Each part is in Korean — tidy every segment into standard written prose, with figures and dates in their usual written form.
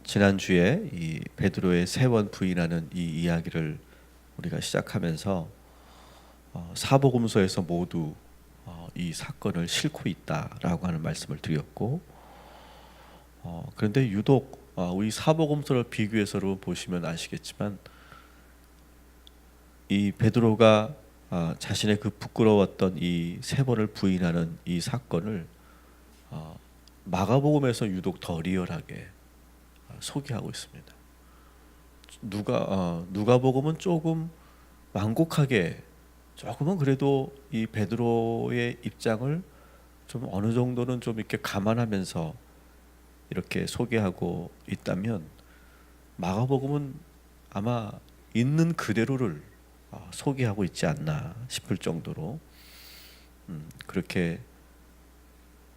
지난주에 이 베드로의 3번 부인하는 이 이야기를 우리가 시작하면서 사복음서에서 모두 이 사건을 싣고 있다라고 하는 말씀을 드렸고, 그런데 유독 우리 사복음서를 비교해서 보시면 아시겠지만 이 베드로가 자신의 그 부끄러웠던 이 3번을 부인하는 이 사건을 마가복음에서 유독 더 리얼하게 소개하고 있습니다. 누가복음은 조금 완곡하게, 조금은 그래도 이 베드로의 입장을 좀 어느 정도는 좀 이렇게 감안하면서 이렇게 소개하고 있다면, 마가복음은 아마 있는 그대로를 소개하고 있지 않나 싶을 정도로 그렇게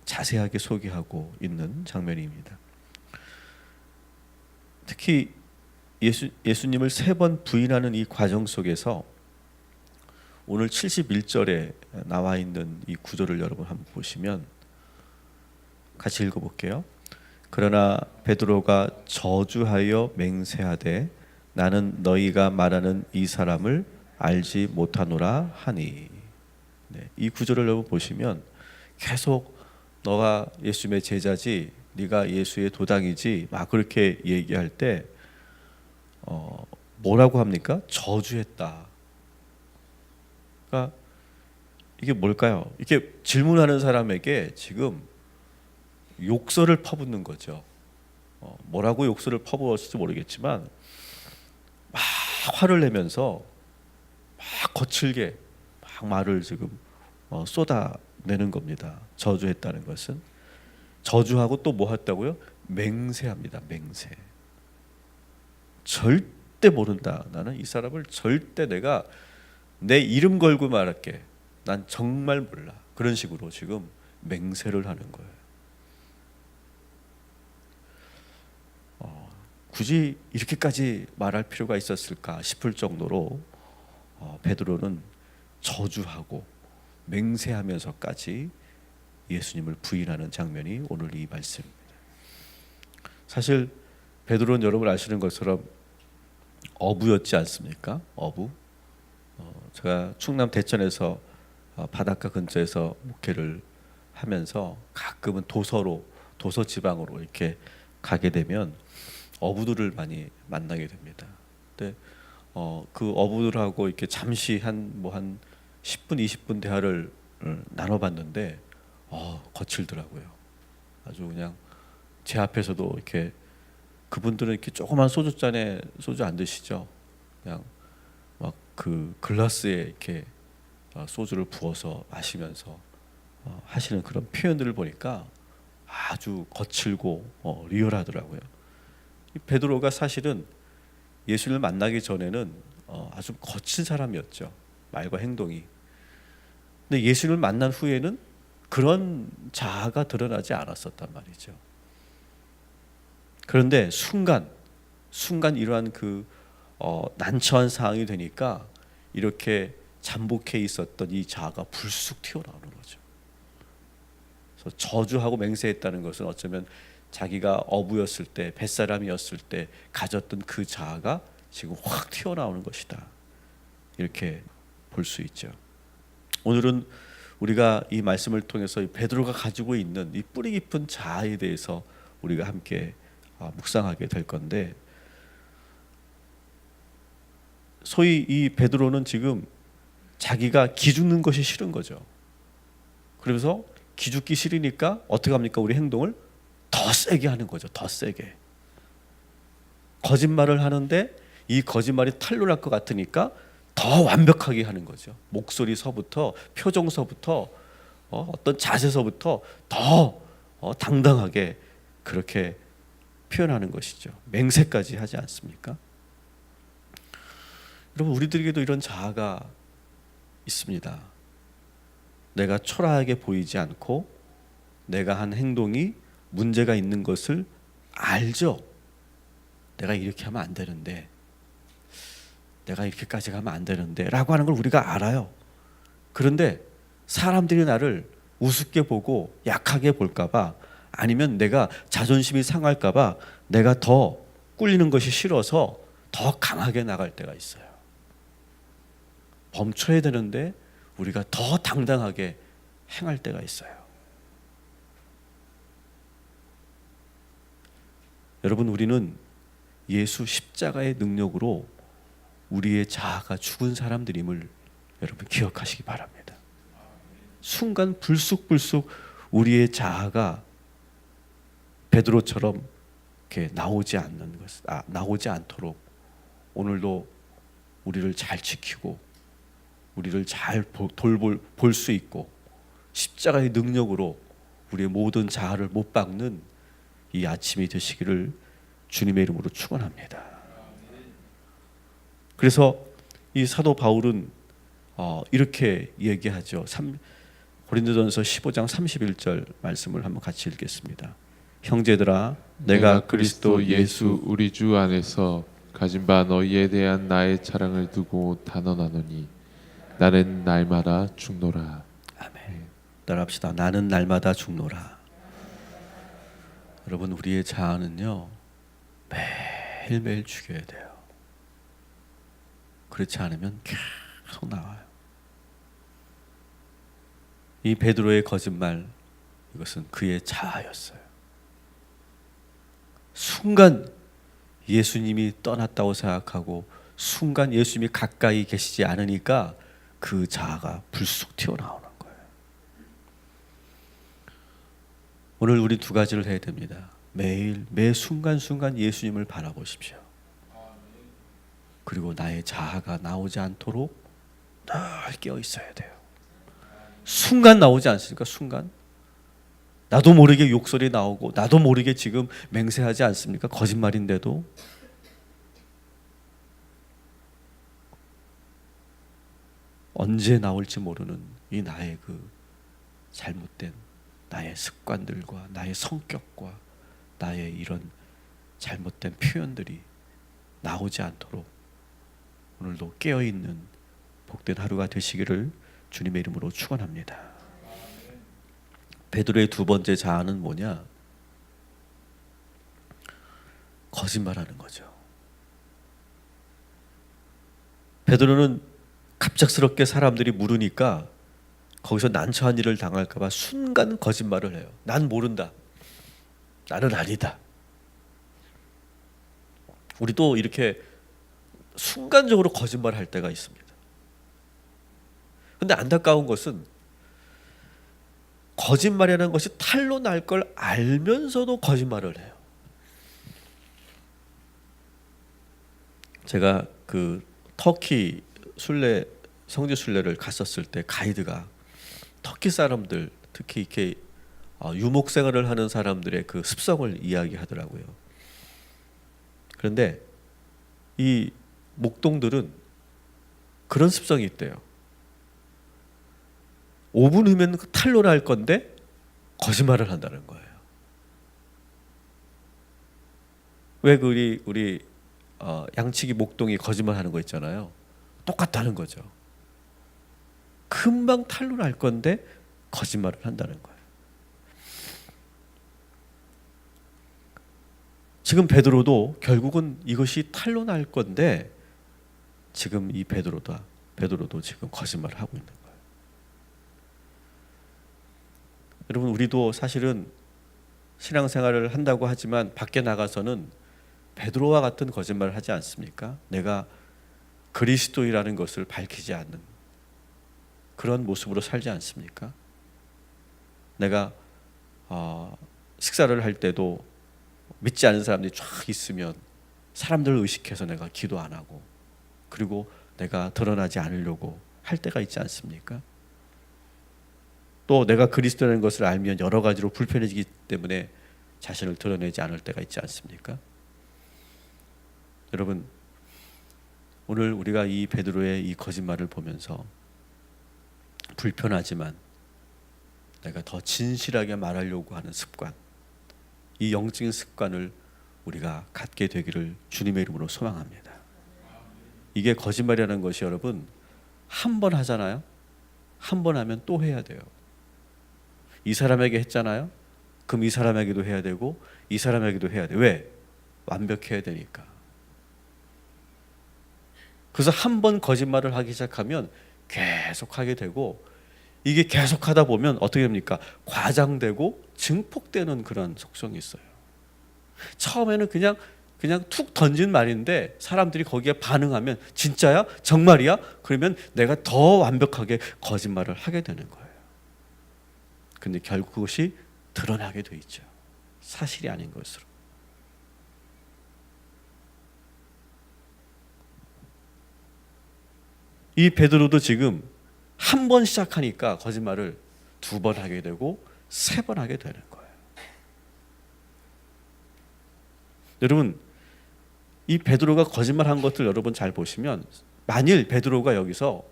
자세하게 소개하고 있는 장면입니다. 특히 예수님을 3번 부인하는 이 과정 속에서 오늘 71절에 나와 있는 이 구절을 여러분 한번 보시면 같이 읽어볼게요. 그러나 베드로가 저주하여 맹세하되 나는 너희가 말하는 이 사람을 알지 못하노라 하니. 이 구절을 여러분 보시면 계속 너가 예수님의 제자지, 네가 예수의 도당이지, 막 그렇게 얘기할 때 뭐라고 합니까? 저주했다. 그러니까 이게 뭘까요? 이렇게 질문하는 사람에게 지금 욕설을 퍼붓는 거죠. 뭐라고 욕설을 퍼부었을지 모르겠지만 막 화를 내면서 막 거칠게 막 말을 지금 쏟아내는 겁니다. 저주했다는 것은, 저주하고 또 뭐 했다고요? 맹세합니다. 맹세. 절대 모른다. 나는 이 사람을 절대 내가 내 이름 걸고 말할게. 난 정말 몰라. 그런 식으로 지금 맹세를 하는 거예요. 굳이 이렇게까지 말할 필요가 있었을까 싶을 정도로 베드로는 저주하고 맹세하면서까지 예수님을 부인하는 장면이 오늘 이 말씀입니다. 사실 베드로는 여러분 아시는 것처럼 어부였지 않습니까? 어부. 제가 충남 대천에서 바닷가 근처에서 목회를 하면서 가끔은 도서 지방으로 이렇게 가게 되면 어부들을 많이 만나게 됩니다. 근데 그 어부들하고 이렇게 잠시 한 10분 20분 대화를 나눠봤는데 거칠더라고요. 아주 그냥 제 앞에서도 이렇게, 그분들은 이렇게 조그만 소주잔에 소주 안 드시죠. 그냥 막 그 글라스에 이렇게 소주를 부어서 마시면서 하시는 그런 표현들을 보니까 아주 거칠고 리얼하더라고요. 베드로가 사실은 예수를 만나기 전에는 아주 거친 사람이었죠. 말과 행동이. 근데 예수를 만난 후에는 그런 자아가 드러나지 않았었단 말이죠. 그런데 순간 이러한 그 난처한 상황이 되니까 이렇게 잠복해 있었던 이 자아가 불쑥 튀어나오는 거죠. 그래서 저주하고 맹세했다는 것은 어쩌면 자기가 어부였을 때, 뱃사람이었을 때 가졌던 그 자아가 지금 확 튀어나오는 것이다. 이렇게 볼 수 있죠. 오늘은 우리가 이 말씀을 통해서 베드로가 가지고 있는 이 뿌리 깊은 자아에 대해서 우리가 함께 묵상하게 될 건데, 소위 이 베드로는 지금 자기가 기죽는 것이 싫은 거죠. 그래서 기죽기 싫으니까 어떻게 합니까? 우리 행동을 더 세게 하는 거죠. 더 세게. 거짓말을 하는데 이 거짓말이 탄로 날 것 같으니까 더 완벽하게 하는 거죠. 목소리서부터, 표정서부터, 어떤 자세서부터 더 당당하게 그렇게 표현하는 것이죠. 맹세까지 하지 않습니까? 여러분, 우리들에게도 이런 자아가 있습니다. 내가 초라하게 보이지 않고 내가 한 행동이 문제가 있는 것을 알죠. 내가 이렇게 하면 안 되는데, 내가 이렇게까지 가면 안 되는데 라고 하는 걸 우리가 알아요. 그런데 사람들이 나를 우습게 보고 약하게 볼까 봐 아니면 내가 자존심이 상할까 봐 내가 더 꿀리는 것이 싫어서 더 강하게 나갈 때가 있어요. 멈춰야 되는데 우리가 더 당당하게 행할 때가 있어요. 여러분, 우리는 예수 십자가의 능력으로 우리의 자아가 죽은 사람들임을 여러분 기억하시기 바랍니다. 순간 불쑥불쑥 우리의 자아가 베드로처럼 이렇게 나오지 않도록 오늘도 우리를 잘 지키고 우리를 잘 볼 수 있고 십자가의 능력으로 우리의 모든 자아를 못 박는 이 아침이 되시기를 주님의 이름으로 축원합니다. 그래서 이 사도 바울은 이렇게 얘기하죠. 고린도전서 15장 31절 말씀을 한번 같이 읽겠습니다. 형제들아, 내가 그리스도 예수 우리 주 안에서 가진 바 너희에 대한 나의 자랑을 두고 단언하노니 나는 날마다 죽노라. 아멘. 따라합시다. 나는 날마다 죽노라. 여러분, 우리의 자아는요 매일매일 죽여야 돼요. 그렇지 않으면 계속 나와요. 이 베드로의 거짓말, 이것은 그의 자아였어요. 순간 예수님이 떠났다고 생각하고 순간 예수님이 가까이 계시지 않으니까 그 자아가 불쑥 튀어나오는 거예요. 오늘 우리 두 가지를 해야 됩니다. 매일 매 순간순간 예수님을 바라보십시오. 그리고 나의 자아가 나오지 않도록 늘 깨어 있어야 돼요. 순간 나오지 않습니까? 순간 나도 모르게 욕설이 나오고 나도 모르게 지금 맹세하지 않습니까? 거짓말인데도. 언제 나올지 모르는 이 나의 그 잘못된 나의 습관들과 나의 성격과 나의 이런 잘못된 표현들이 나오지 않도록 오늘도 깨어있는 복된 하루가 되시기를 주님의 이름으로 축원합니다. 베드로의 두 번째 자아는 뭐냐? 거짓말하는 거죠. 베드로는 갑작스럽게 사람들이 물으니까 거기서 난처한 일을 당할까 봐 순간 거짓말을 해요. 난 모른다. 나는 아니다. 우리도 이렇게 순간적으로 거짓말할 때가 있습니다. 근데 안타까운 것은 거짓말이라는 것이 탈로 날 걸 알면서도 거짓말을 해요. 제가 그 터키 성지 순례를 갔었을 때 가이드가 터키 사람들, 특히 이렇게 유목 생활을 하는 사람들의 그 습성을 이야기하더라고요. 그런데 이 목동들은 그런 습성이 있대요. 5분 후면 탈로 날 건데 거짓말을 한다는 거예요. 왜 우리 양치기 목동이 거짓말하는 거 있잖아요. 똑같다는 거죠. 금방 탈로 날 건데 거짓말을 한다는 거예요. 지금 베드로도 결국은 이것이 탈로 날 건데 지금 이 베드로도 지금 거짓말을 하고 있는 거예요. 여러분, 우리도 사실은 신앙생활을 한다고 하지만 밖에 나가서는 베드로와 같은 거짓말을 하지 않습니까? 내가 그리스도이라는 것을 밝히지 않는 그런 모습으로 살지 않습니까? 내가 식사를 할 때도 믿지 않는 사람들이 쫙 있으면 사람들을 의식해서 내가 기도 안 하고 그리고 내가 드러나지 않으려고 할 때가 있지 않습니까? 또 내가 그리스도라는 것을 알면 여러 가지로 불편해지기 때문에 자신을 드러내지 않을 때가 있지 않습니까? 여러분, 오늘 우리가 이 베드로의 이 거짓말을 보면서 불편하지만 내가 더 진실하게 말하려고 하는 습관, 이 영적인 습관을 우리가 갖게 되기를 주님의 이름으로 소망합니다. 이게 거짓말이라는 것이 여러분 한 번 하잖아요. 한 번 하면 또 해야 돼요. 이 사람에게 했잖아요. 그럼 이 사람에게도 해야 되고 이 사람에게도 해야 돼. 왜? 완벽해야 되니까. 그래서 한 번 거짓말을 하기 시작하면 계속 하게 되고, 이게 계속 하다 보면 어떻게 됩니까? 과장되고 증폭되는 그런 속성이 있어요. 처음에는 그냥 툭 던진 말인데 사람들이 거기에 반응하면 진짜야? 정말이야? 그러면 내가 더 완벽하게 거짓말을 하게 되는 거예요. 근데 결국 그것이 드러나게 돼 있죠. 사실이 아닌 것으로. 이 베드로도 지금 한 번 시작하니까 거짓말을 2번 하게 되고 3번 하게 되는 거예요. 여러분, 이 베드로가 거짓말한 것들 여러분 잘 보시면, 만일 베드로가 여기서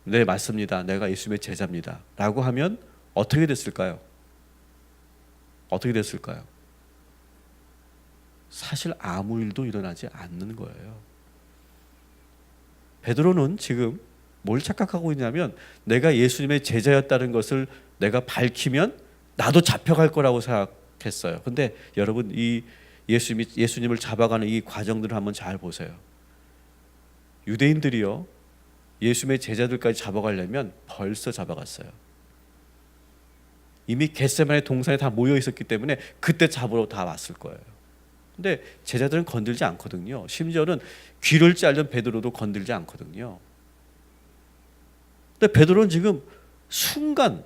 네 맞습니다, 내가 예수님의 제자입니다 라고 하면 어떻게 됐을까요? 어떻게 됐을까요? 사실 아무 일도 일어나지 않는 거예요. 베드로는 지금 뭘 착각하고 있냐면, 내가 예수님의 제자였다는 것을 내가 밝히면 나도 잡혀갈 거라고 생각했어요. 근데 여러분, 이 예수님을 잡아가는 이 과정들을 한번 잘 보세요. 유대인들이요, 예수님의 제자들까지 잡아가려면 벌써 잡아갔어요. 이미 겟세마네 동산에 다 모여 있었기 때문에 그때 잡으러 다 왔을 거예요. 근데 제자들은 건들지 않거든요. 심지어는 귀를 자른 베드로도 건들지 않거든요. 근데 베드로는 지금 순간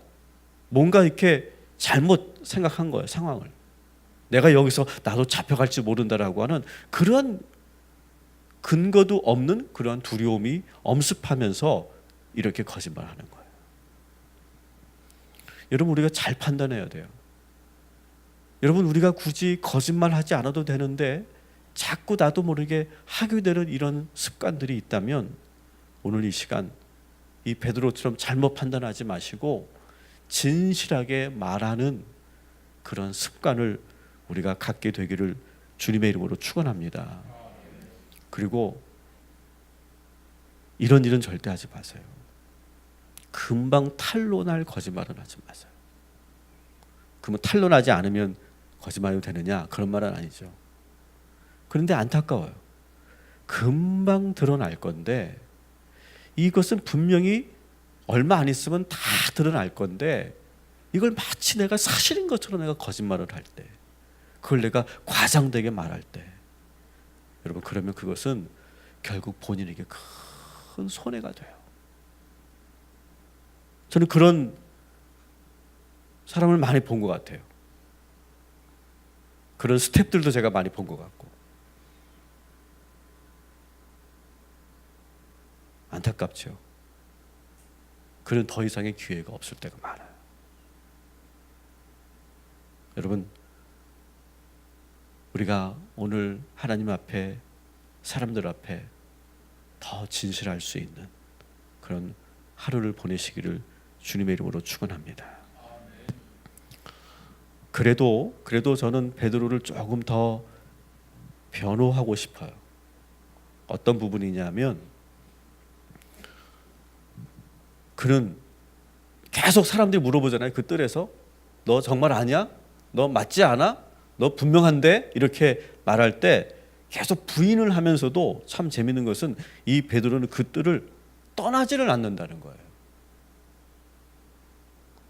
뭔가 이렇게 잘못 생각한 거예요, 상황을. 내가 여기서 나도 잡혀갈지 모른다라고 하는 그런 근거도 없는 그런 두려움이 엄습하면서 이렇게 거짓말하는 거예요. 여러분, 우리가 잘 판단해야 돼요. 여러분, 우리가 굳이 거짓말하지 않아도 되는데 자꾸 나도 모르게 하게 되는 이런 습관들이 있다면, 오늘 이 시간 이 베드로처럼 잘못 판단하지 마시고 진실하게 말하는 그런 습관을 우리가 갖게 되기를 주님의 이름으로 축원합니다. 그리고 이런 일은 절대 하지 마세요. 금방 탄로날 거짓말은 하지 마세요. 그러면 탄로나지 않으면 거짓말이 되느냐? 그런 말은 아니죠. 그런데 안타까워요. 금방 드러날 건데, 이것은 분명히 얼마 안 있으면 다 드러날 건데, 이걸 마치 내가 사실인 것처럼 내가 거짓말을 할 때, 그걸 내가 과장되게 말할 때, 여러분, 그러면 그것은 결국 본인에게 큰 손해가 돼요. 저는 그런 사람을 많이 본 것 같아요. 그런 스태프들도 제가 많이 본 것 같고. 안타깝죠. 그는 더 이상의 기회가 없을 때가 많아요. 여러분, 우리가 오늘 하나님 앞에, 사람들 앞에 더 진실할 수 있는 그런 하루를 보내시기를 주님의 이름으로 축원합니다. 그래도 저는 베드로를 조금 더 변호하고 싶어요. 어떤 부분이냐면, 그는 계속 사람들이 물어보잖아요. 그 뜰에서 너 정말 아니야? 너 맞지 않아? 너 분명한데? 이렇게 말할 때 계속 부인을 하면서도, 참 재밌는 것은 이 베드로는 그 뜰을 떠나지를 않는다는 거예요.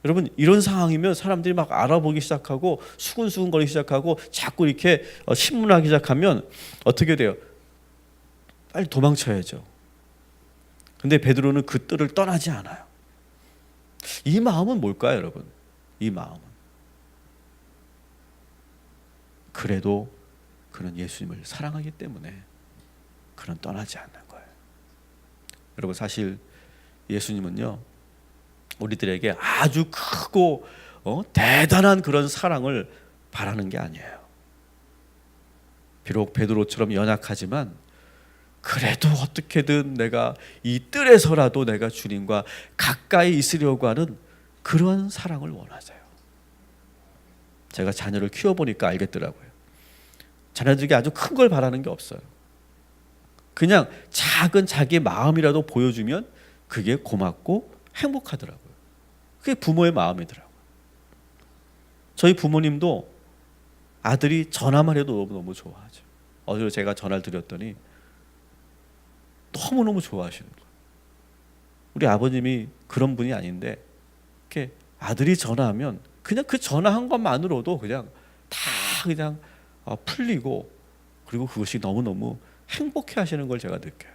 여러분, 이런 상황이면 사람들이 막 알아보기 시작하고 수근수근거리기 시작하고 자꾸 이렇게 신문하기 시작하면 어떻게 돼요? 빨리 도망쳐야죠. 근데 베드로는 그 뜰을 떠나지 않아요. 이 마음은 뭘까요, 여러분? 이 마음은, 그래도 그는 예수님을 사랑하기 때문에 그는 떠나지 않는 거예요. 여러분, 사실 예수님은요, 우리들에게 아주 크고 대단한 그런 사랑을 바라는 게 아니에요. 비록 베드로처럼 연약하지만 그래도 어떻게든 내가 이 뜰에서라도 내가 주님과 가까이 있으려고 하는 그런 사랑을 원하세요. 제가 자녀를 키워보니까 알겠더라고요. 자녀들에게 아주 큰 걸 바라는 게 없어요. 그냥 작은 자기의 마음이라도 보여주면 그게 고맙고 행복하더라고요. 그게 부모의 마음이더라고요. 저희 부모님도 아들이 전화만 해도 너무너무 좋아하죠. 어제 제가 전화를 드렸더니 너무너무 좋아하시는 거예요. 우리 아버님이 그런 분이 아닌데 이렇게 아들이 전화하면 그냥 그 전화한 것만으로도 그냥 다 그냥 풀리고, 그리고 그것이 너무너무 행복해 하시는 걸 제가 느껴요.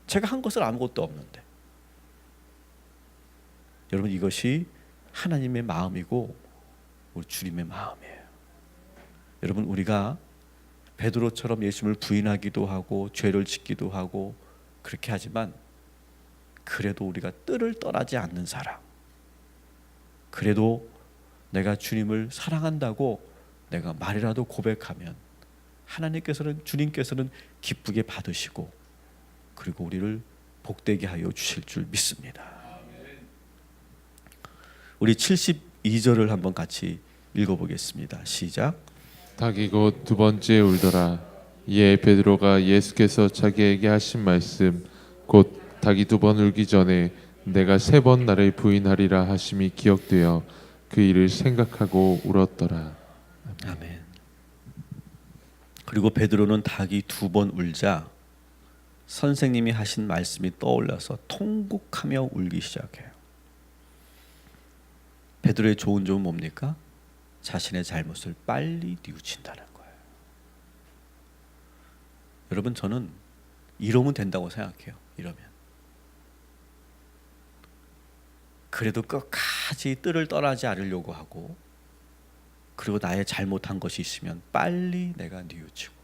제가 한 것은 아무것도 없는데. 여러분, 이것이 하나님의 마음이고 우리 주님의 마음이에요. 여러분, 우리가 베드로처럼 예수님을 부인하기도 하고 죄를 짓기도 하고 그렇게 하지만, 그래도 우리가 뜰을 떠나지 않는 사람, 그래도 내가 주님을 사랑한다고 내가 말이라도 고백하면 주님께서는 기쁘게 받으시고, 그리고 우리를 복되게 하여 주실 줄 믿습니다. 우리 72절을 한번 같이 읽어보겠습니다. 시작. 닭이 곧 두 번째 울더라. 이에 베드로가 예수께서 자기에게 하신 말씀 곧 닭이 두 번 울기 전에 내가 세 번 나를 부인하리라 하심이 기억되어 그 일을 생각하고 울었더라. 아멘. 그리고 베드로는 닭이 두 번 울자 선생님이 하신 말씀이 떠올라서 통곡하며 울기 시작해요. 베드로의 좋은 점은 뭡니까? 자신의 잘못을 빨리 뉘우친다는 거예요. 여러분, 저는 이러면 된다고 생각해요. 이러면 그래도 끝까지 뜰을 떠나지 않으려고 하고, 그리고 나의 잘못한 것이 있으면 빨리 내가 뉘우치고.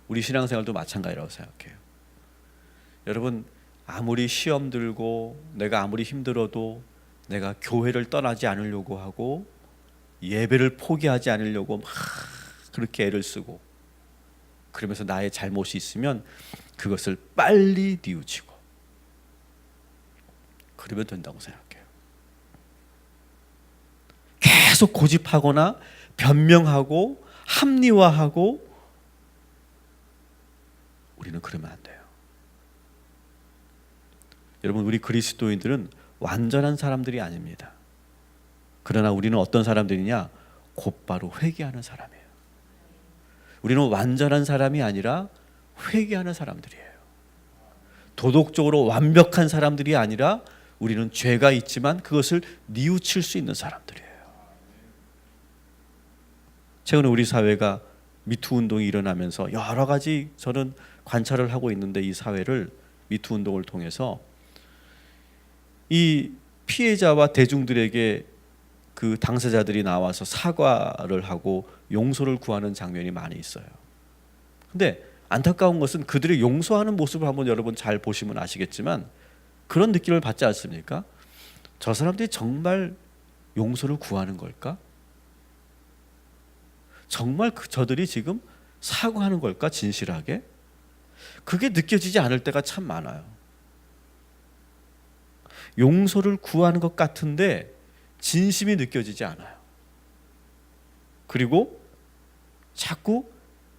우리 신앙생활도 마찬가지라고 생각해요. 여러분, 아무리 시험 들고 내가 아무리 힘들어도 내가 교회를 떠나지 않으려고 하고 예배를 포기하지 않으려고 막 그렇게 애를 쓰고, 그러면서 나의 잘못이 있으면 그것을 빨리 뉘우치고 그러면 된다고 생각해요. 계속 고집하거나 변명하고 합리화하고 우리는 그러면 안 돼요. 여러분, 우리 그리스도인들은 완전한 사람들이 아닙니다. 그러나 우리는 어떤 사람들이냐? 곧바로 회개하는 사람이에요. 우리는 완전한 사람이 아니라 회개하는 사람들이에요. 도덕적으로 완벽한 사람들이 아니라 우리는 죄가 있지만 그것을 뉘우칠 수 있는 사람들이에요. 최근에 우리 사회가 미투 운동이 일어나면서 여러 가지 저는 관찰을 하고 있는데, 이 사회를 미투 운동을 통해서 이 피해자와 대중들에게 그 당사자들이 나와서 사과를 하고 용서를 구하는 장면이 많이 있어요. 근데 안타까운 것은 그들이 용서하는 모습을 한번 여러분 잘 보시면 아시겠지만 그런 느낌을 받지 않습니까? 저 사람들이 정말 용서를 구하는 걸까? 정말 저들이 지금 사과하는 걸까? 진실하게? 그게 느껴지지 않을 때가 참 많아요. 용서를 구하는 것 같은데 진심이 느껴지지 않아요. 그리고 자꾸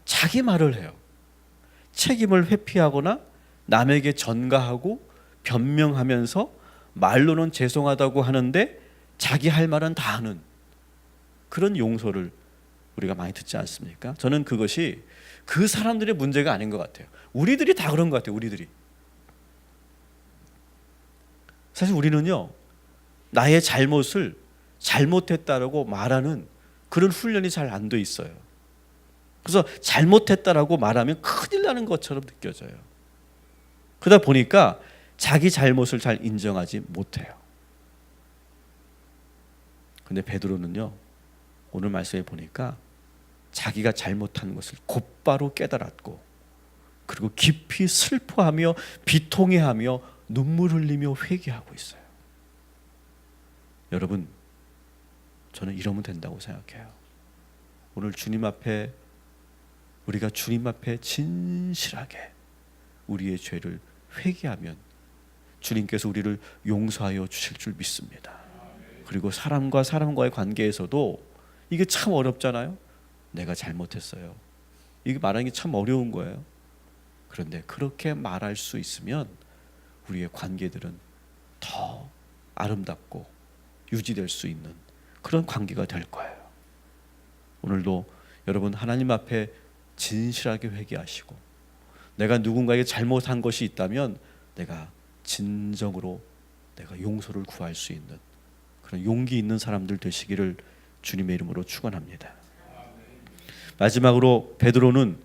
자기 말을 해요. 책임을 회피하거나 남에게 전가하고 변명하면서 말로는 죄송하다고 하는데 자기 할 말은 다 하는 그런 용서를 우리가 많이 듣지 않습니까? 저는 그것이 그 사람들의 문제가 아닌 것 같아요. 우리들이 다 그런 것 같아요. 우리들이. 사실 우리는요, 나의 잘못을 잘못했다라고 말하는 그런 훈련이 잘 안 돼 있어요. 그래서 잘못했다라고 말하면 큰일 나는 것처럼 느껴져요. 그러다 보니까 자기 잘못을 잘 인정하지 못해요. 근데 베드로는요, 오늘 말씀에 보니까 자기가 잘못한 것을 곧바로 깨달았고, 그리고 깊이 슬퍼하며 비통해하며 눈물 흘리며 회개하고 있어요. 여러분, 저는 이러면 된다고 생각해요. 오늘 주님 앞에, 우리가 주님 앞에 진실하게 우리의 죄를 회개하면 주님께서 우리를 용서하여 주실 줄 믿습니다. 그리고 사람과 사람과의 관계에서도 이게 참 어렵잖아요. 내가 잘못했어요. 이게 말하는 게 참 어려운 거예요. 그런데 그렇게 말할 수 있으면 우리의 관계들은 더 아름답고 유지될 수 있는 그런 관계가 될 거예요. 오늘도 여러분 하나님 앞에 진실하게 회개하시고 내가 누군가에게 잘못한 것이 있다면 내가 진정으로 내가 용서를 구할 수 있는 그런 용기 있는 사람들 되시기를 주님의 이름으로 축원합니다. 마지막으로 베드로는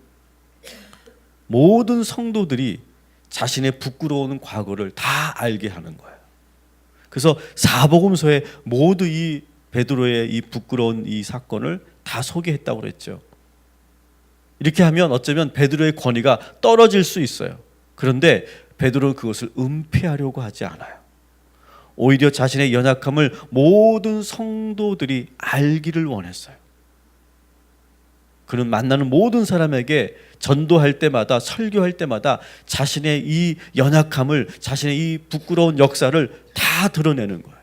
모든 성도들이 자신의 부끄러운 과거를 다 알게 하는 거예요. 그래서 사복음서에 모두 이 베드로의 이 부끄러운 이 사건을 다 소개했다고 그랬죠. 이렇게 하면 어쩌면 베드로의 권위가 떨어질 수 있어요. 그런데 베드로는 그것을 은폐하려고 하지 않아요. 오히려 자신의 연약함을 모든 성도들이 알기를 원했어요. 그는 만나는 모든 사람에게 전도할 때마다 설교할 때마다 자신의 이 연약함을 자신의 이 부끄러운 역사를 다 드러내는 거예요.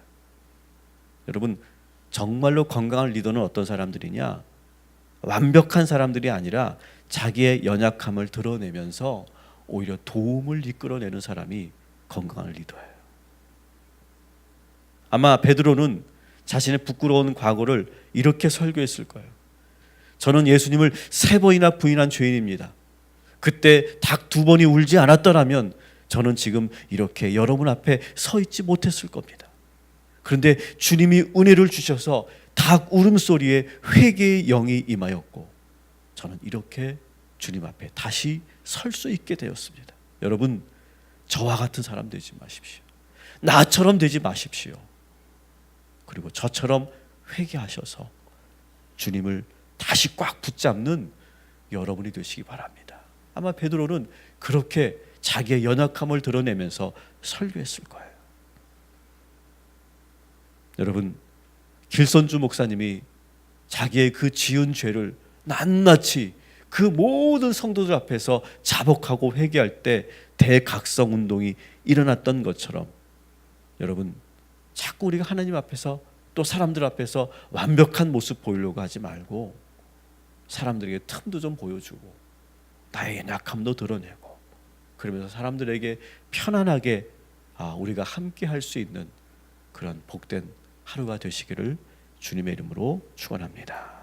여러분 정말로 건강한 리더는 어떤 사람들이냐? 완벽한 사람들이 아니라 자기의 연약함을 드러내면서 오히려 도움을 이끌어내는 사람이 건강한 리더예요. 아마 베드로는 자신의 부끄러운 과거를 이렇게 설교했을 거예요. 저는 예수님을 3번이나 부인한 죄인입니다. 그때 닭 2번이 울지 않았더라면 저는 지금 이렇게 여러분 앞에 서 있지 못했을 겁니다. 그런데 주님이 은혜를 주셔서 닭 울음소리에 회개의 영이 임하였고 저는 이렇게 주님 앞에 다시 설 수 있게 되었습니다. 여러분 저와 같은 사람 되지 마십시오. 나처럼 되지 마십시오. 그리고 저처럼 회개하셔서 주님을 다시 꽉 붙잡는 여러분이 되시기 바랍니다. 아마 베드로는 그렇게 자기의 연약함을 드러내면서 설교했을 거예요. 여러분 길선주 목사님이 자기의 그 지은 죄를 낱낱이 그 모든 성도들 앞에서 자복하고 회개할 때 대각성 운동이 일어났던 것처럼 여러분 자꾸 우리가 하나님 앞에서 또 사람들 앞에서 완벽한 모습 보이려고 하지 말고 사람들에게 틈도 좀 보여주고 나의 연약함도 드러내고 그러면서 사람들에게 편안하게 우리가 함께 할 수 있는 그런 복된 하루가 되시기를 주님의 이름으로 축원합니다.